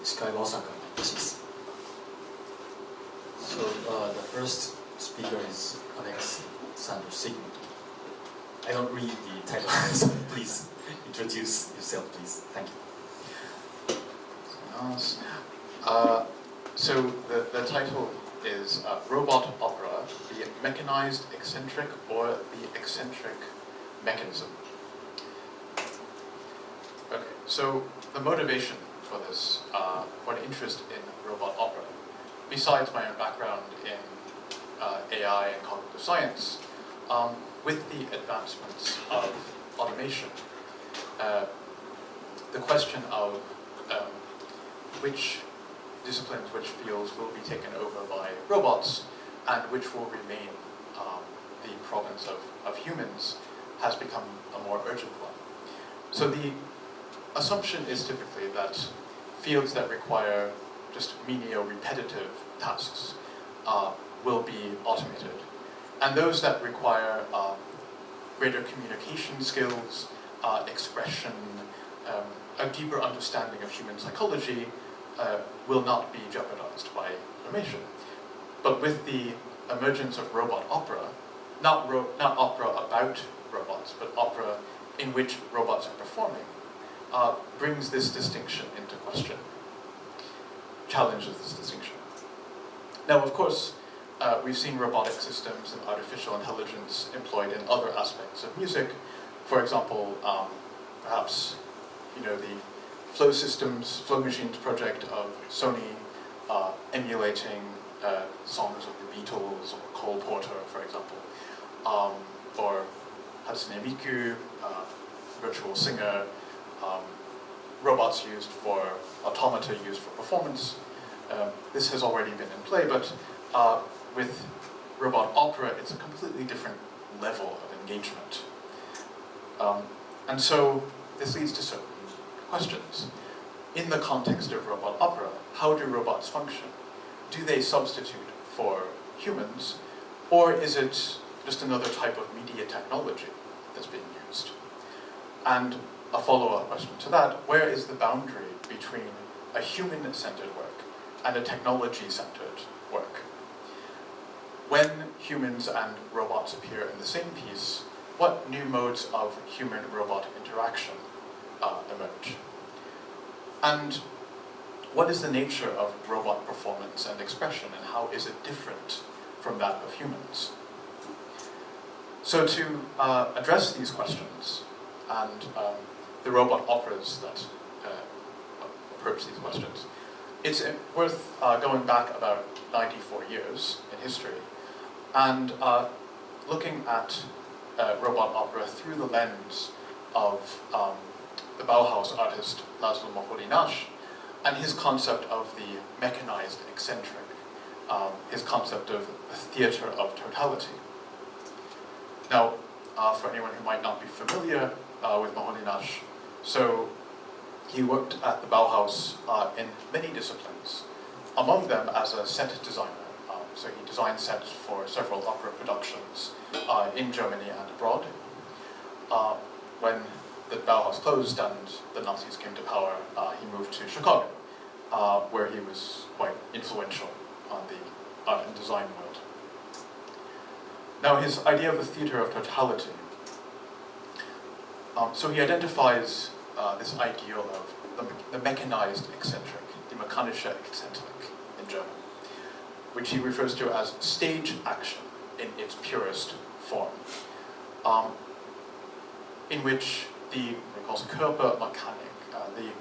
司会は小坂です。So the first speaker is Alexander SIGMAN. I don't read the title, so please introduce yourself, please. Thank you. So the title is Robot Opera, the Mechanized Eccentric or the Eccentric Mechanism. Okay, so the motivation for this, for an interest in robot opera, besides my own background in AI and cognitive science, with the advancements of automation, the question of which disciplines, which fields will be taken over by robots and which will remain the province of humans has become a more urgent one. So the assumption is typically that fields that require just menial repetitive tasks will be automated, and those that require greater communication skills, expression, a deeper understanding of human psychology will not be jeopardized by automation. But with the emergence of robot opera, not opera about robots, but opera in which robots are performing, brings this distinction into question, challenges this distinction. Now, of course, we've seen robotic systems and artificial intelligence employed in other aspects of music. For example, perhaps, the Flow Machines project of Sony emulating songs of the Beatles or Cole Porter, for example, or Hatsune Miku, virtual singer, robots used for automata used for performance. This has already been in play, but with robot opera, it's a completely different level of engagement. And so this leads to certain questions. In the context of robot opera, how do robots function? Do they substitute for humans, or is it just another type of media technology that's being used? And a follow-up question to that, where is the boundary between a human-centered work and a technology-centered work? When humans and robots appear in the same piece, what new modes of human-robot interaction emerge? And what is the nature of robot performance and expression, and how is it different from that of humans? So to address these questions, and the robot operas that approach these questions, it's worth going back about 94 years in history and looking at robot opera through the lens of the Bauhaus artist László Moholy-Nagy and his concept of the mechanized eccentric, his concept of the theater of totality. Now, for anyone who might not be familiar with Moholy-Nagy, so he worked at the Bauhaus in many disciplines, among them as a set designer. So he designed sets for several opera productions in Germany and abroad. When the Bauhaus closed and the Nazis came to power, he moved to Chicago, where he was quite influential on the art and design world. Now, his idea of the theater of totality, so he identifies this ideal of the mechanized eccentric, the Mechanische Eccentric in German, which he refers to as stage action in its purest form, in which the, what he calls Körpermechanik, the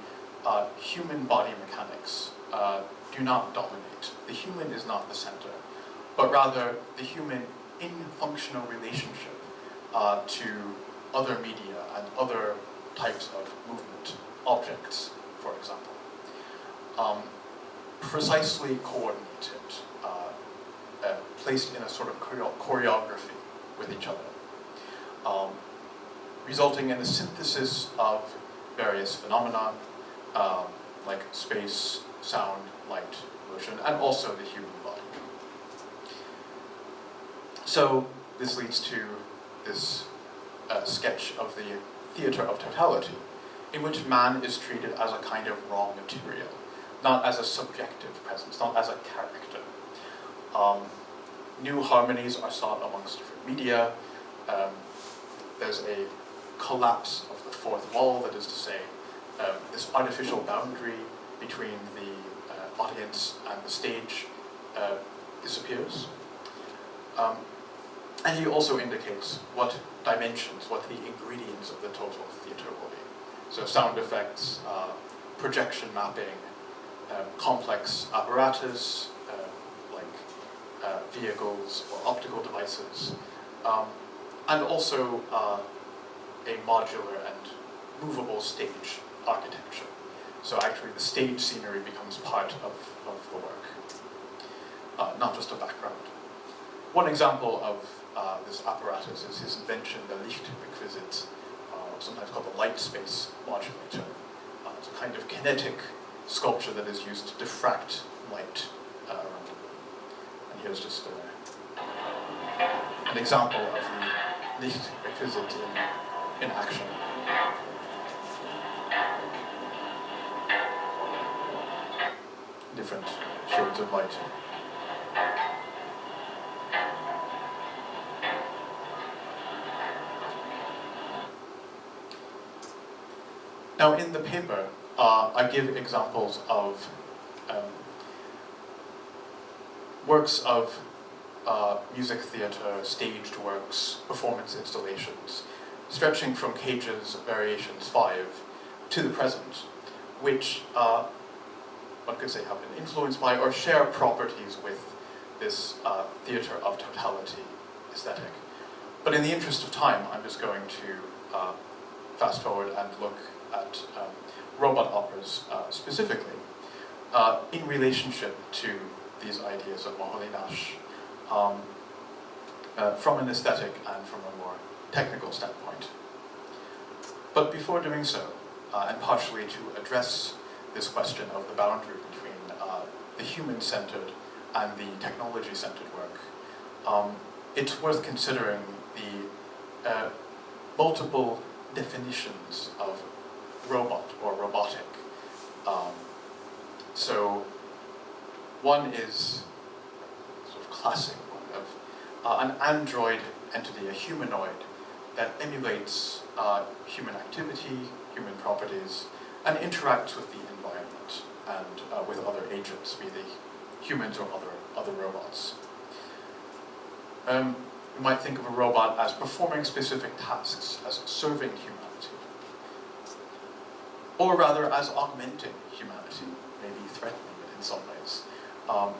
human body mechanics do not dominate. The human is not the center, but rather the human in functional relationship to other media and other types of movement, objects, for example, precisely coordinated, placed in a sort of choreography with each other, resulting in the synthesis of various phenomena like space, sound, light, motion, and also the human body. So this leads to this sketch of the theater of totality, in which man is treated as a kind of raw material, not as a subjective presence, not as a character. New harmonies are sought amongst different media. There's a collapse of the fourth wall, that is to say, this artificial boundary between the audience and the stage disappears. And he also indicates what dimensions, what the ingredients of the total theatre will be. So sound effects, projection mapping, complex apparatus, like vehicles or optical devices, and also a modular and movable stage architecture. So actually the stage scenery becomes part of the work, not just a background. One example of this apparatus is his invention, the Lichtrequisit, sometimes called the light space modulator. It's a kind of kinetic sculpture that is used to diffract light around it. And here's just an example of the Lichtrequisit in action. Different shades of light. Now in the paper, I give examples of works of music theatre, staged works, performance installations, stretching from Cage's Variations 5 to the present, which one could say have been influenced by or share properties with this theater of totality aesthetic. But in the interest of time, I'm just going to fast forward and look at robot operas specifically in relationship to these ideas of Moholy-Nagy from an aesthetic and from a more technical standpoint. But before doing so, and partially to address this question of the boundary between the human-centered and the technology-centered work, it's worth considering the multiple definitions of robot or robotic. So one is sort of classic one of an android entity, a humanoid, that emulates human activity, human properties, and interacts with the environment and with other agents, be they humans or other robots. You might think of a robot as performing specific tasks, as serving humanity, or rather as augmenting humanity, maybe threatening it in some ways,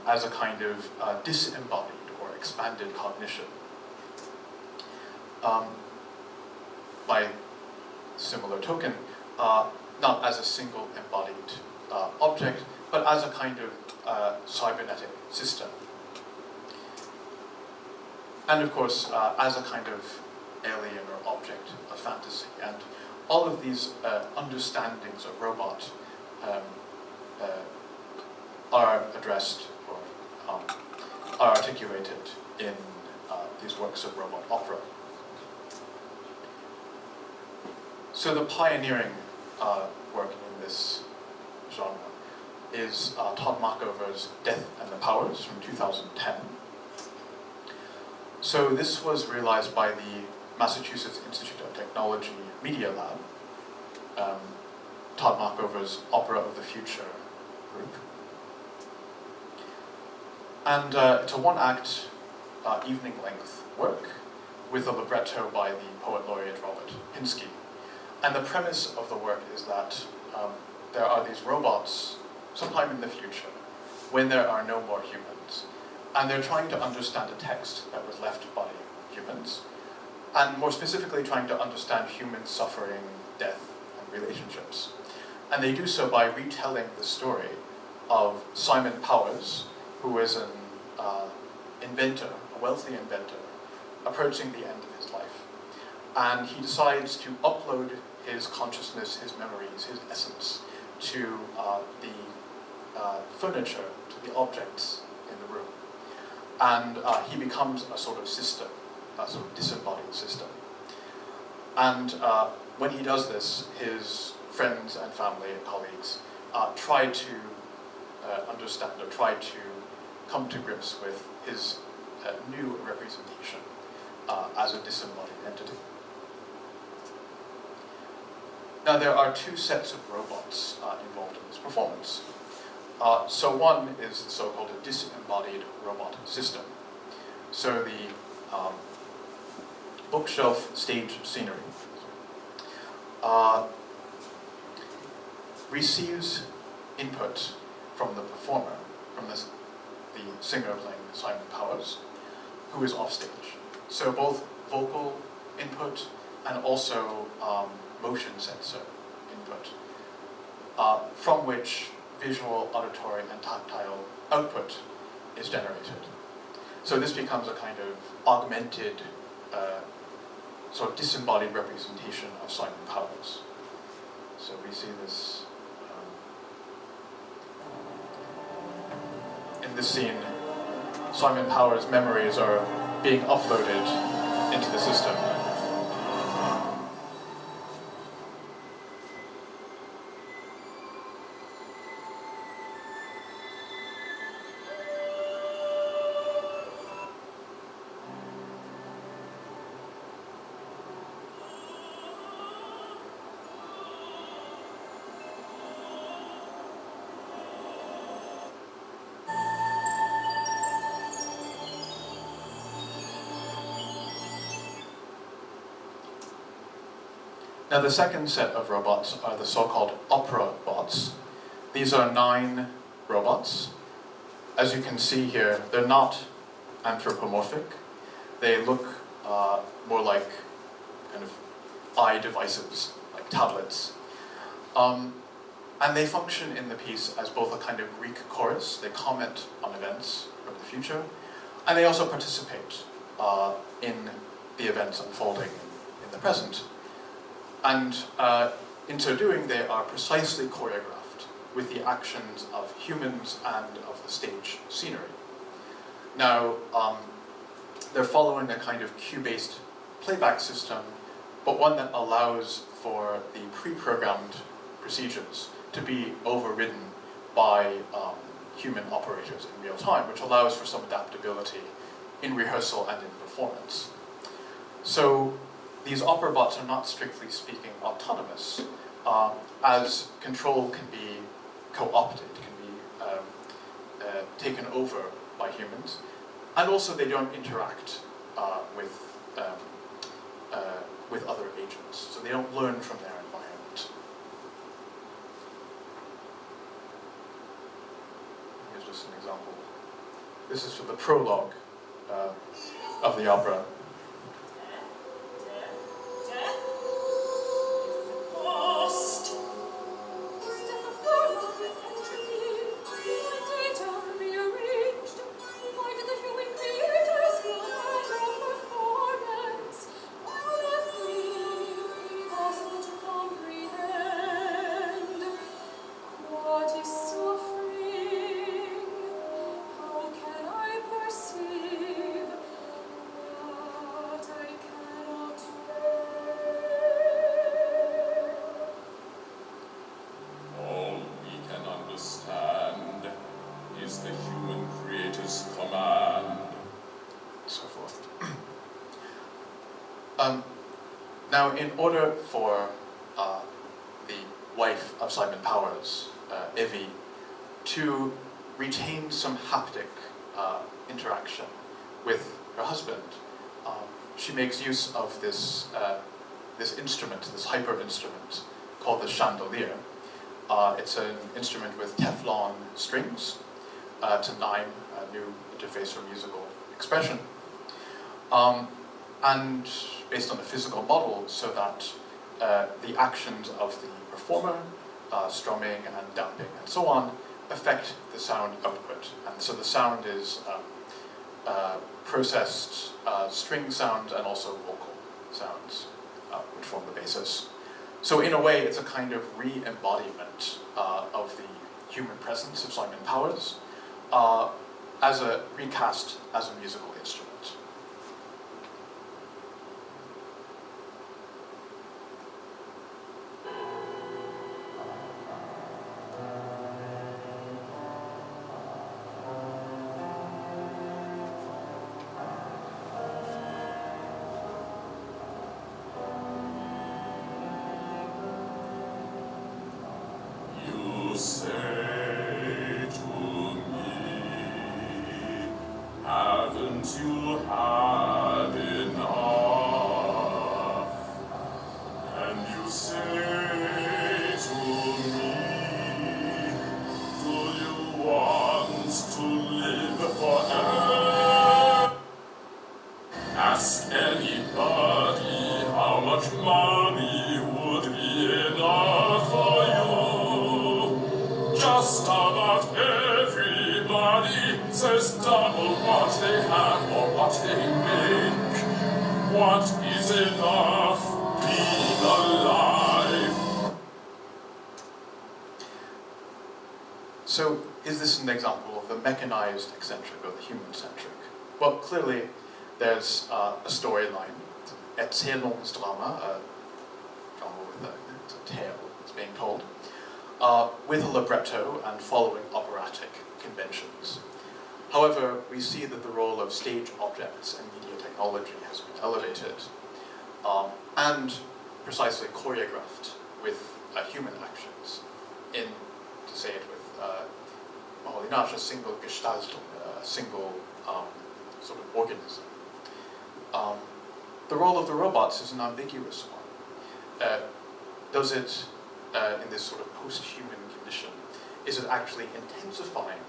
as a kind of disembodied or expanded cognition. By similar token, not as a single embodied object, but as a kind of cybernetic system. And of course, as a kind of alien or object of fantasy. And all of these understandings of robot are addressed or are articulated in these works of robot opera. So the pioneering work in this genre is Todd Machover's Death and the Powers from 2010. So this was realized by the Massachusetts Institute of Technology Media Lab, Todd Machover's Opera of the Future group. And it's a one-act, evening-length work with a libretto by the poet laureate Robert Pinsky. And the premise of the work is that there are these robots sometime in the future when there are no more humans. And they're trying to understand a text that was left by humans, and more specifically trying to understand human suffering, death, and relationships. And they do so by retelling the story of Simon Powers, who is an inventor, a wealthy inventor, approaching the end of his life. And he decides to upload his consciousness, his memories, his essence to the furniture, to the objects in the room. And he becomes a sort of system, a sort of disembodied system. And when he does this, his friends and family and colleagues try to understand or try to come to grips with his new representation as a disembodied entity. Now there are two sets of robots involved in this performance. So one is the so-called disembodied robot system. So the bookshelf stage scenery receives input from the performer, from the singer playing Simon Powers, who is off stage. So both vocal input and also motion sensor input, from which visual, auditory, and tactile output is generated. So this becomes a kind of augmented, sort of disembodied representation of Simon Powers. So we see this in this scene. Simon Powers' memories are being uploaded into the system. Now the second set of robots are the so-called Operabots. These are 9 robots. As you can see here, they're not anthropomorphic. They look more like kind of eye devices, like tablets. And they function in the piece as both a kind of Greek chorus. They comment on events from the future, and they also participate in the events unfolding in the present. And in so doing, they are precisely choreographed with the actions of humans and of the stage scenery. Now, they're following a kind of cue-based playback system, but one that allows for the pre-programmed procedures to be overridden by human operators in real time, which allows for some adaptability in rehearsal and in performance. So these Operabots are not, strictly speaking, autonomous, as control can be co-opted, can be taken over by humans, and also they don't interact with other agents, so they don't learn from their environment. Here's just an example. This is for the prologue of the opera. Now, in order for the wife of Simon Powers, Evie, to retain some haptic interaction with her husband, she makes use of this instrument, this hyperinstrument called the Chandelier. It's an instrument with Teflon strings to mime a new interface for musical expression. And based on the physical model, so that the actions of the performer, strumming and damping and so on, affect the sound output. And so the sound is processed string sounds and also vocal sounds, which form the basis. So in a way, it's a kind of re-embodiment of the human presence of Simon Powers as a recast as a musical instrument. Haven't you had enough? And you say to me, do you want to live forever? Ask anybody how much money would be enough for you. Just about everybody says double what they have or what they make. What is enough? Being alive. So, is this an example of the mechanized eccentric or the human-centric? Well, clearly, there's a storyline, Erzählungsdrama, a drama with a tale that's being told, with a libretto and following operatic conventions. However, we see that the role of stage objects and media technology has been elevated and precisely choreographed with human actions in, to say it with Moholy-Nagy, a single Gestaltung, a single sort of organism. The role of the robots is an ambiguous one. Does it, in this sort of post-human condition, is it actually intensifying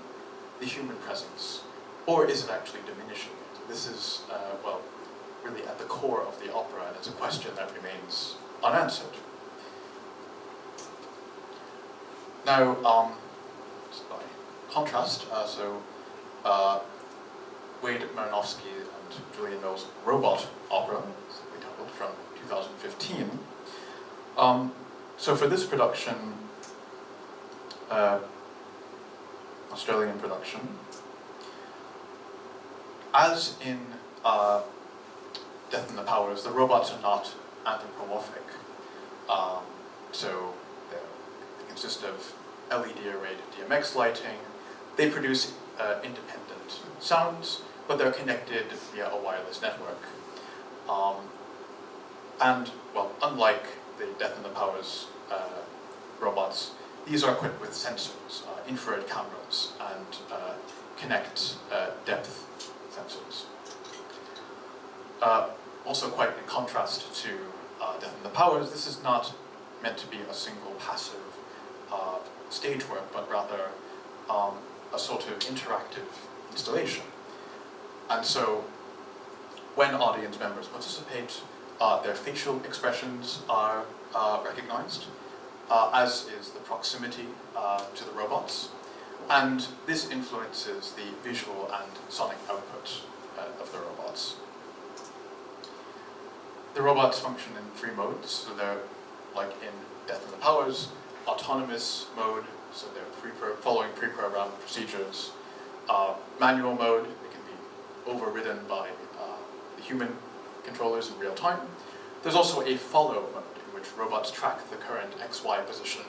the human presence, or is it actually diminishing it? This is, well, really at the core of the opera, and it's a question that remains unanswered. Now, just by contrast, Wade Marynowsky and Julian Knowles' Robot opera, simply titled, from 2015. So for this production, Australian production, as in Death and the Powers, the robots are not anthropomorphic. So they consist of LED-arrayed DMX lighting. They produce independent sounds, but they're connected via a wireless network. And, well, unlike the Death and the Powers robots, these are equipped with sensors, infrared cameras, and connect depth sensors. Also quite in contrast to Death and the Powers, this is not meant to be a single passive stage work, but rather a sort of interactive installation. And so, when audience members participate, their facial expressions are recognized, as is the proximity to the robots, and this influences the visual and sonic output of the robots. The robots function in 3 modes, so they're, like in Death and the Powers, autonomous mode, so they're following pre-programmed procedures. Manual mode, they can be overridden by the human controllers in real time. There's also a follow mode, in which robots track the current XY position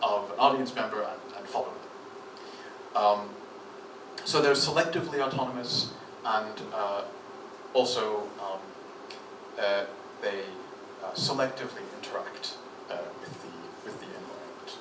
of an audience member and follow them. So they're selectively autonomous, and also they selectively interact with the environment.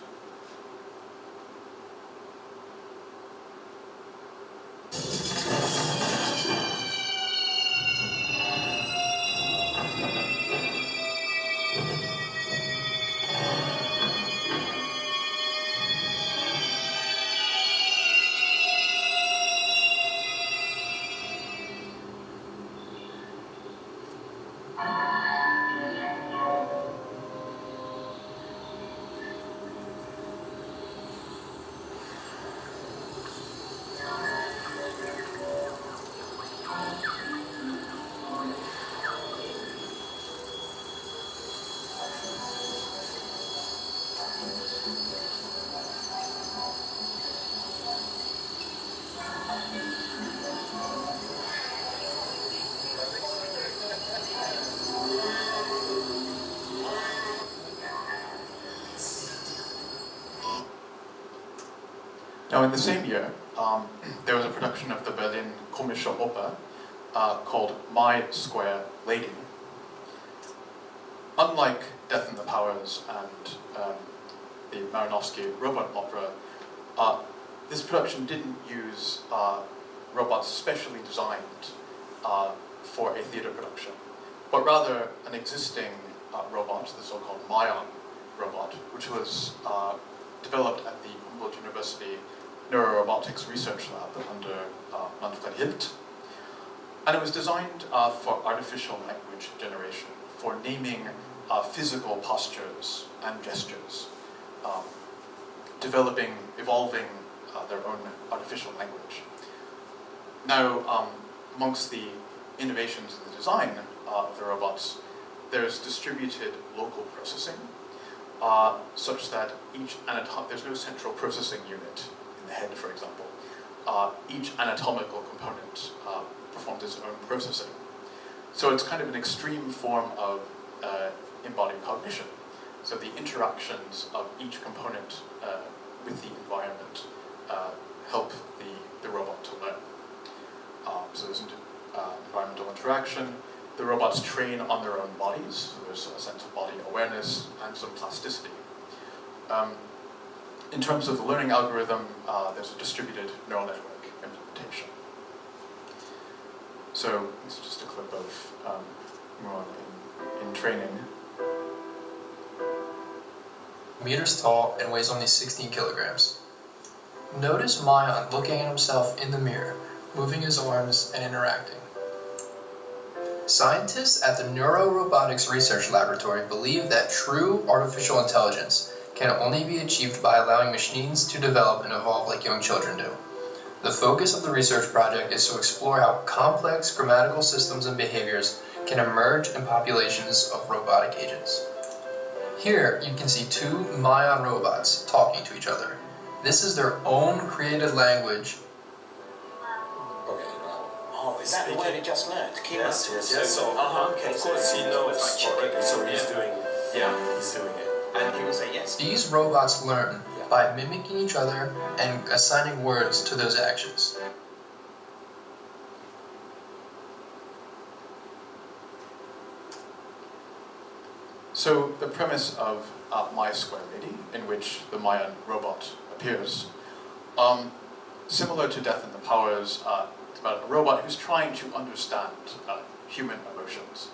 Now, in the same year, there was a production of the Berlin Komische opera called My Square Lady. Unlike Death and the Powers and the Marynowsky Robot opera, this production didn't use robots specially designed for a theatre production, but rather an existing robot, the so-called Myon robot, which was developed at the Humboldt University Neurorobotics Research Lab under Manfred Hilt. And it was designed for artificial language generation, for naming physical postures and gestures, evolving their own artificial language. Now, amongst the innovations in the design of the robots, there's distributed local processing, such that there's no central processing unit in the head, for example. Each anatomical component performs its own processing. So it's kind of an extreme form of embodied cognition. So the interactions of each component with the environment help the robot to learn. So there's environmental interaction. The robots train on their own bodies, so there's a sense of body awareness and some plasticity. In terms of the learning algorithm, there's a distributed neural network implementation. So this is just a clip of Myon in training. Meters tall and weighs only 16 kilograms. Notice Myon looking at himself in the mirror, moving his arms and interacting. Scientists at the Neurorobotics Research Laboratory believe that true artificial intelligence can only be achieved by allowing machines to develop and evolve like young children do. The focus of the research project is to explore how complex grammatical systems and behaviors can emerge in populations of robotic agents. Here, you can see two Myon robots talking to each other. This is their own created language. Okay, now. Oh, is that the word he just learned? Yes. So, okay, of course he knows already, so he's doing it. And he will say yes. These robots learn by mimicking each other and assigning words to those actions. So the premise of My Square Lady, in which the Myon robot appears, similar to Death and the Powers, it's about a robot who's trying to understand human emotions,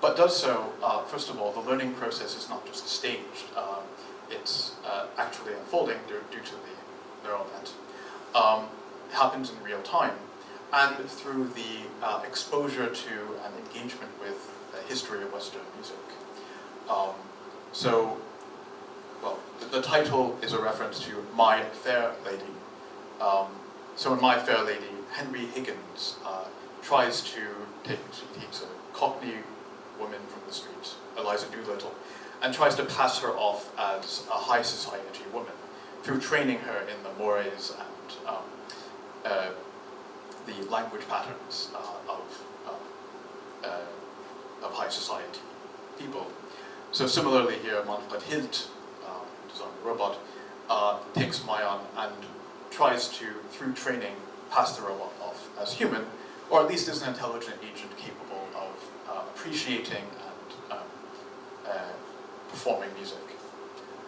but does so, first of all, the learning process is not just staged, it's actually unfolding due to the neural net. It happens in real time, and through the exposure to and engagement with the history of Western music. The title is a reference to My Fair Lady. So in My Fair Lady, Henry Higgins tries to takes a Cockney woman from the street, Eliza Doolittle, and tries to pass her off as a high society woman through training her in the mores and the language patterns of high society people. So similarly here, Manfred Hilt, designed the robot, takes Myon and tries to, through training, pass the robot off as human, or at least as an intelligent agent capable of appreciating and performing music.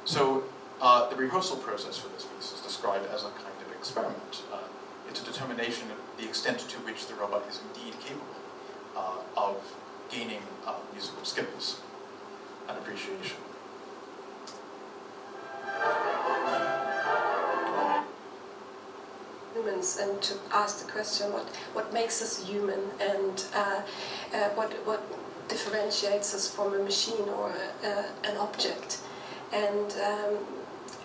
So the rehearsal process for this piece is described as a kind of experiment. It's a determination of the extent to which the robot is indeed capable of gaining musical skills and appreciation. Humans, and to ask the question what makes us human, and what differentiates us from a machine or an object, and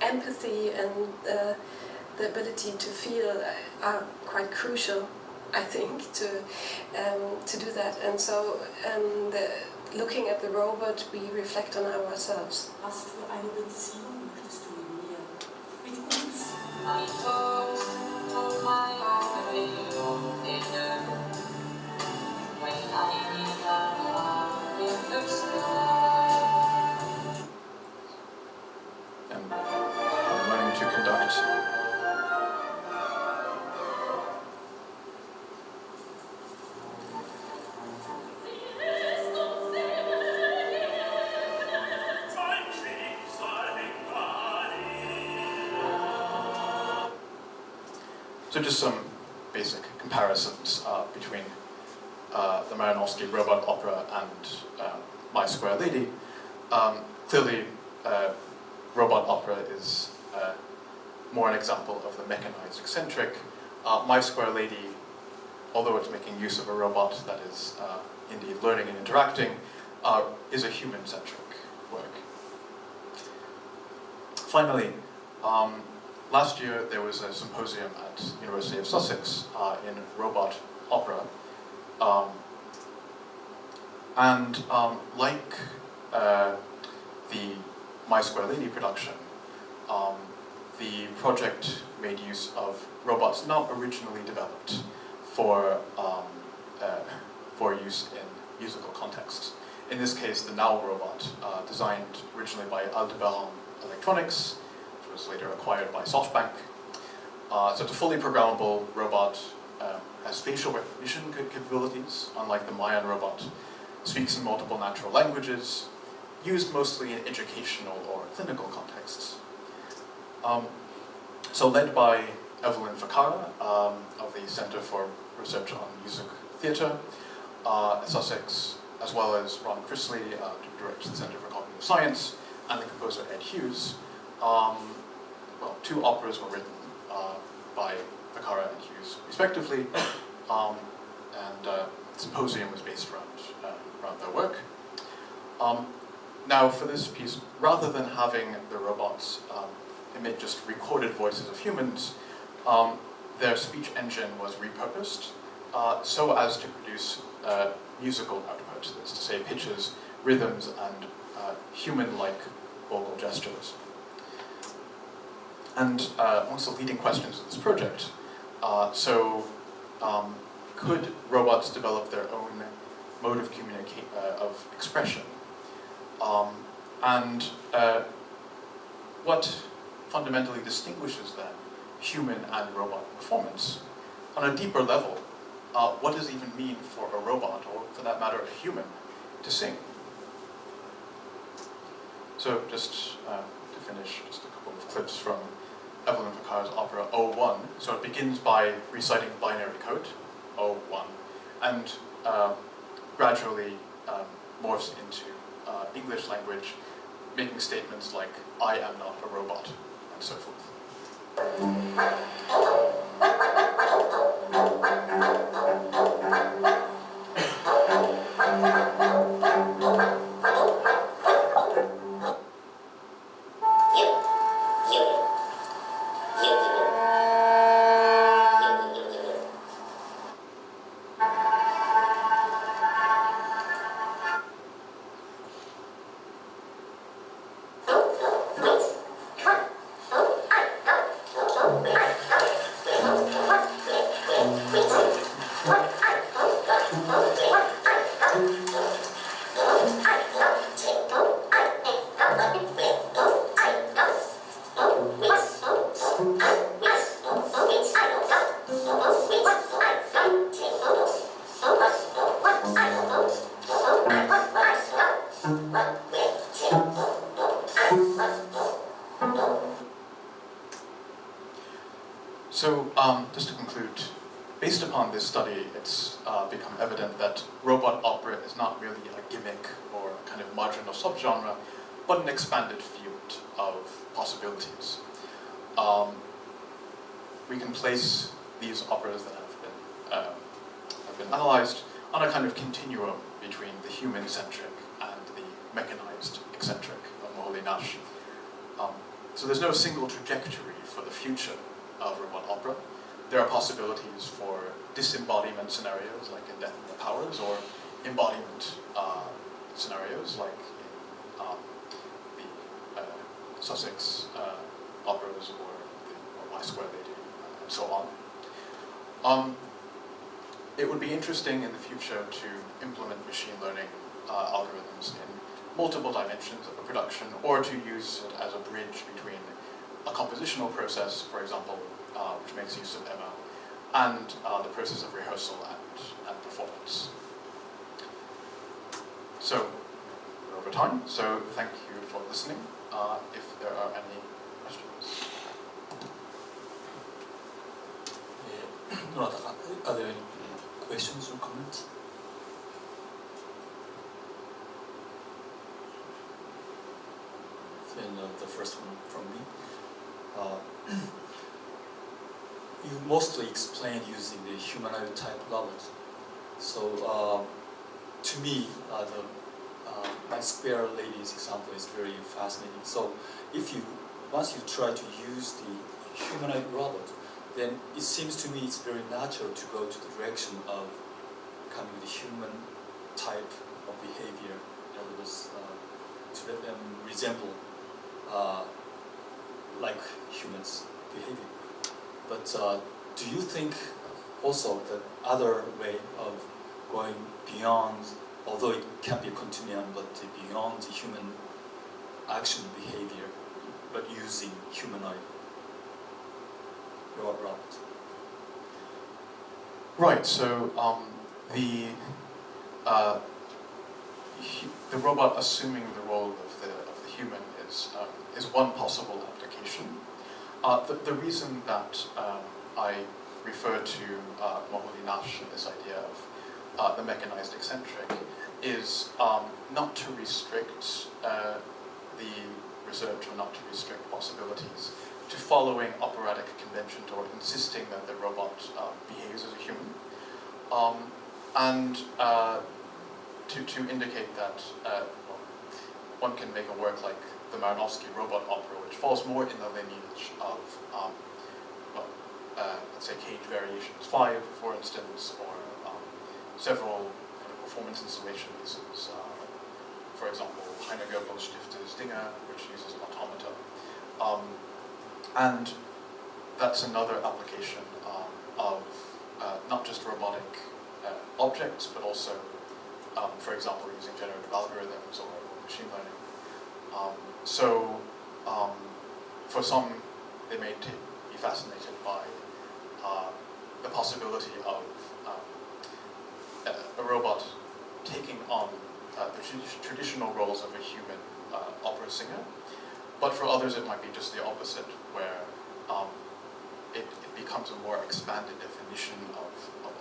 empathy and the ability to feel are quite crucial, I think, to do that. And so looking at the robot, we reflect on ourselves. Was für eine Beziehung möchtest du mit mir? Mit uns? And I'm learning to conduct. So just some basic comparisons between the Marynowsky Robot Opera and My Square Lady, clearly Robot Opera is more an example of the mechanized eccentric. My Square Lady, although it's making use of a robot that is indeed learning and interacting, is a human-centric work. Finally, last year there was a symposium at University of Sussex in Robot Opera, and like the My Square Lady production, the project made use of robots not originally developed for use in musical contexts. In this case, the Nao Robot, designed originally by Aldebaran Electronics, which was later acquired by SoftBank. So it's a fully programmable robot, has facial recognition capabilities, unlike the Myon robot, speaks in multiple natural languages, used mostly in educational or clinical contexts. So led by Evelyn Ficarra of the Center for Research on Music Theatre at Sussex, as well as Ron Chrisley, who directs the Center for Cognitive Science, and the composer Ed Hughes. Well, 2 operas were written by Ficarra and Hughes respectively, and Symposium was based around their work. Now for this piece, rather than having the robots emit just recorded voices of humans, their speech engine was repurposed so as to produce musical output, that is to say pitches, rhythms, and human-like vocal gestures. And one of the leading questions of this project, could robots develop their own mode of expression? And what fundamentally distinguishes then human and robot performance? On a deeper level, what does it even mean for a robot, or for that matter, a human, to sing? So just to finish, just a couple of clips from Evelyn Ficarra's opera O1. So it begins by reciting binary code, O1, and gradually morphs into English language, making statements like, I am not a robot, and so forth. So, just to conclude, based upon this study, it's become evident that robot opera is not merely a gimmick or a kind of marginal subgenre, but an expanded field of possibilities. We can place these operas that have been analyzed on a kind of continuum between the human-centric and the mechanized eccentric of Moholy-Nagy. So there's no single trajectory for the future of robot opera. There are possibilities for disembodiment scenarios, like in Death and the Powers, or embodiment scenarios, like in the Sussex operas, or My Square Lady, and so on. It would be interesting in the future to implement machine learning algorithms in multiple dimensions of a production, or to use it as a bridge between a compositional process, for example, which makes use of ML, and the process of rehearsal and performance. So, we're over time, so thank you for listening. If there are any questions. Are there any questions or comments? than the first one from me. You mostly explained using the humanoid type robot. So to me, my square lady's example is very fascinating. So once you try to use the humanoid robot, then it seems to me it's very natural to go to the direction of coming with a human type of behavior. In other words, to let them resemble like humans' behavior. But do you think also that other way of going beyond, although it can be a continuum, but beyond the human action behavior, but using humanoid robot? Right. So the robot assuming the role of the human is one possible application. The reason that I refer to Moholy-Nagy and this idea of the mechanized eccentric is not to restrict the research or not to restrict possibilities to following operatic conventions or insisting that the robot behaves as a human, and to indicate that one can make a work like the Marynowsky robot opera, which falls more in the lineage of, let's say, Cage Variations 5, for instance, or several kind of performance installation pieces. For example, Heiniger Stifter's Dinger, which uses automata. And that's another application of not just robotic objects, but also, for example, using generative algorithms or machine learning. For some, they may be fascinated by the possibility of a robot taking on the traditional roles of a human opera singer. But for others, it might be just the opposite, where it becomes a more expanded definition of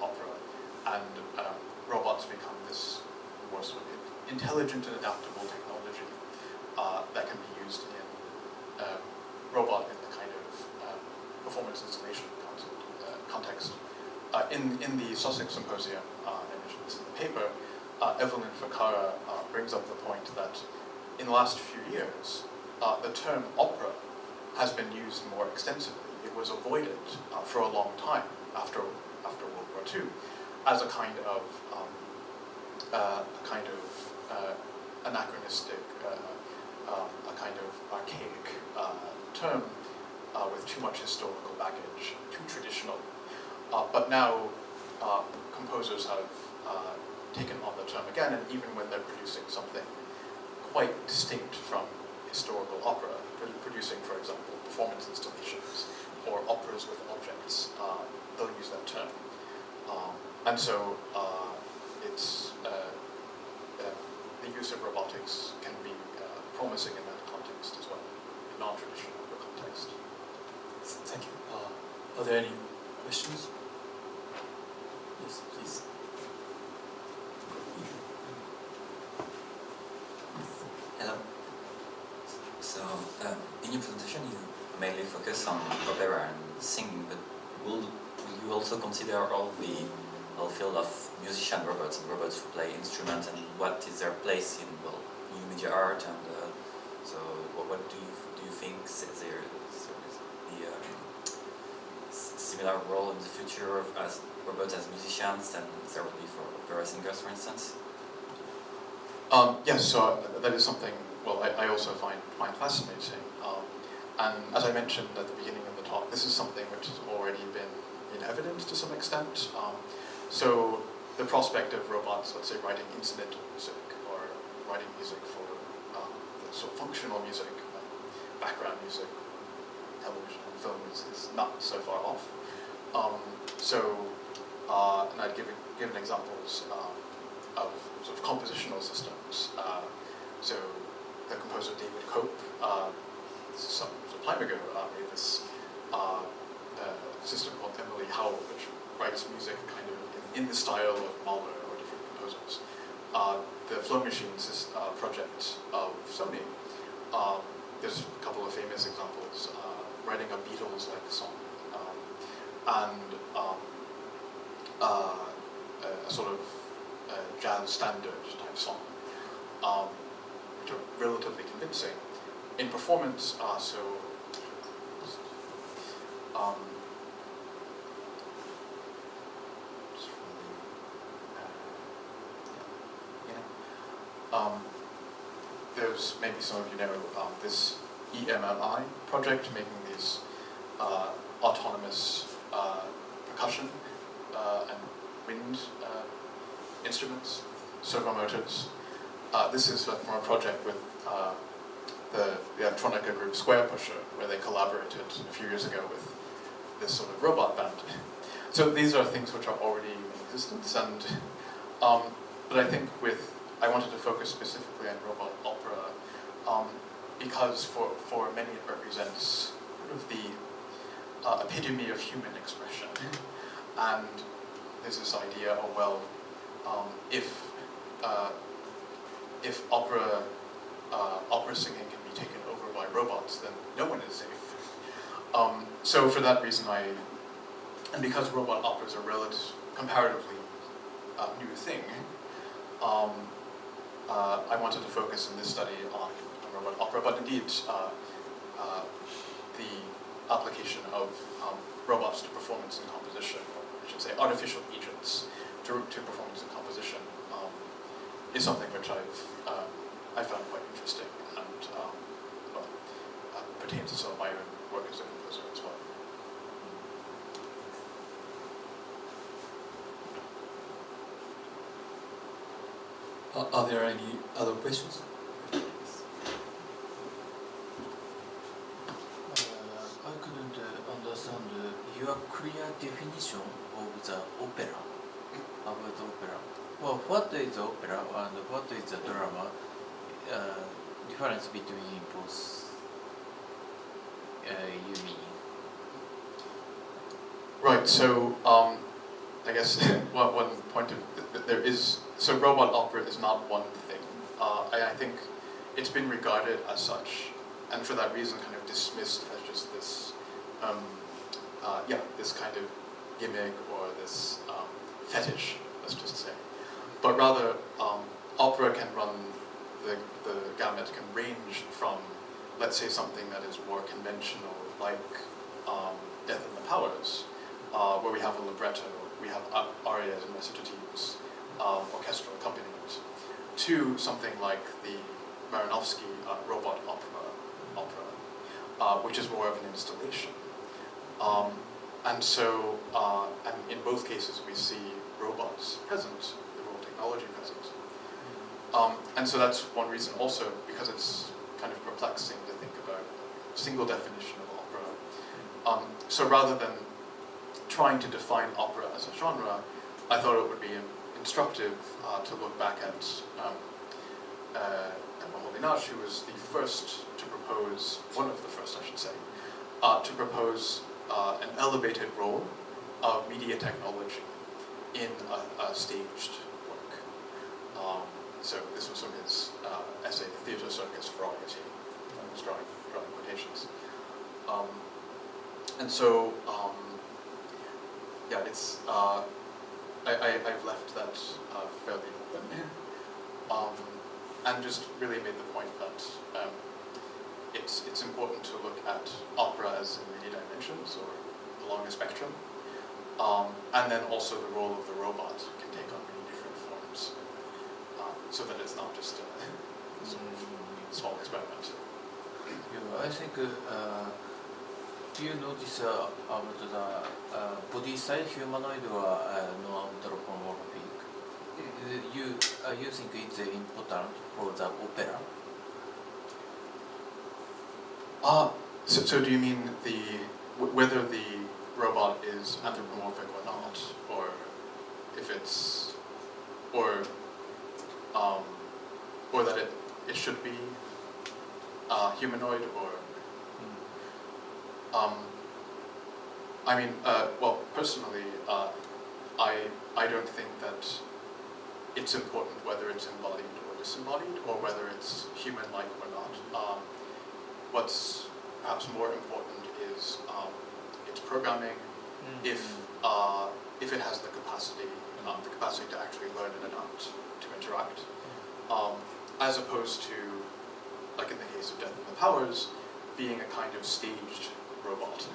opera, and robots become this more sort of intelligent and adaptable technology that can be used in robot in the kind of performance installation context. In the Sussex Symposium, I mentioned this in the paper, Evelyn Ficarra brings up the point that in the last few years, the term opera has been used more extensively. It was avoided for a long time after World War II as a kind of anachronistic, a kind of archaic term with too much historical baggage, too traditional. But now composers have taken on the term again, and even when they're producing something quite distinct from historical opera, producing, for example, performance installations or operas with objects, they'll use that term. And so it's the use of robotics can be promising in that context as well, in non-traditional opera context. Thank you. Are there any questions? Yes, please. Hello. So, in your presentation, you mainly focus on opera and singing, but will you also consider all the whole field of musician robots and robots who play instruments, and what is their place in new media art? And so, what do you think there is the similar role in the future of as robots as musicians than there will be for opera singers, for instance? Yes, so that is something, well, I also find fascinating. And as I mentioned at the beginning of the talk, this is something which has already been in evidence to some extent. So the prospect of robots, let's say, writing incidental music or writing music for sort of functional music, background music, television and film is not so far off. And I'd given examples of sort of compositional systems. So the composer David Cope, some time ago, made this system called Emily Howell, which writes music kind of in the style of Mahler or different composers. The Flow Machines project of Sony there's a couple of famous examples, writing a Beatles-like song, and a sort of jazz standard type song, which are relatively convincing. In performance, there's maybe some of you know this EMMI project making these autonomous percussion and wind instruments, servo motors. This is from a project with the electronica group Square Pusher, where they collaborated a few years ago with this sort of robot band. So these are things which are already in existence, and but I think I wanted to focus specifically on robot opera because for many it represents sort of the epitome of human expression, and there's this idea, oh well, if opera singing can be taken over by robots, then no one is safe. So for that reason, and because robot opera is a comparatively new thing, I wanted to focus in this study on robot opera, but indeed the application of robots to performance and composition, or I should say artificial agents to performance and composition, is something which I found quite interesting and pertains to some of my own work as a composer as well. Are there any other questions? I couldn't understand your clear definition of the opera, about opera. Well, what is opera and what is the drama? Difference between both you mean? Right, so I guess one point of there is, so robot opera is not one thing. I think it's been regarded as such, and for that reason kind of dismissed as just this, this kind of gimmick or this fetish, let's just say. But rather, opera can run, the gamut can range from, let's say, something that is more conventional, like Death in the Powers, where we have a libretto, we have arias and recitatives, orchestral accompaniment, to something like the Marynowsky robot opera, which is more of an installation. And so, and in both cases we see robots present, the robot technology present. And so that's one reason also, because it's kind of perplexing to think about a single definition of opera. So rather than trying to define opera as a genre, I thought it would be instructive to look back at Moholy-Nagy, who was the first to propose, one of the first I should say, to propose an elevated role of media technology in a staged work. So this was from his essay, Theater Circus Variety. I was drawing quotations. And so, it's, I've left that fairly open. And just really made the point that it's important to look at opera as in many dimensions, or along a spectrum. And then also the role of the robot can take on many different forms, so that it's not just a sort of small experiment. I think, do you notice about the body style, humanoid or no anthropomorphic? You think it's important for the opera? So do you mean whether the robot is anthropomorphic or not, or if it's, or that it should be humanoid, or I mean, well, personally, I don't think that it's important whether it's embodied or disembodied, or whether it's human-like or not. what's perhaps more important is its programming, if it has the capacity to actually learn and adapt to interact, as opposed to, like in the case of Death and the Powers, being a kind of staged robot,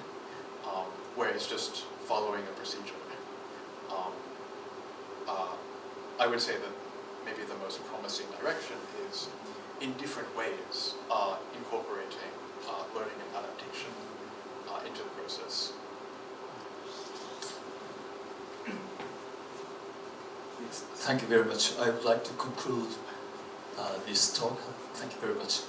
where it's just following a procedure. I would say that maybe the most promising direction is, in different ways, incorporating learning and adaptation into the process. Thank you very much. I would like to conclude this talk. Thank you very much.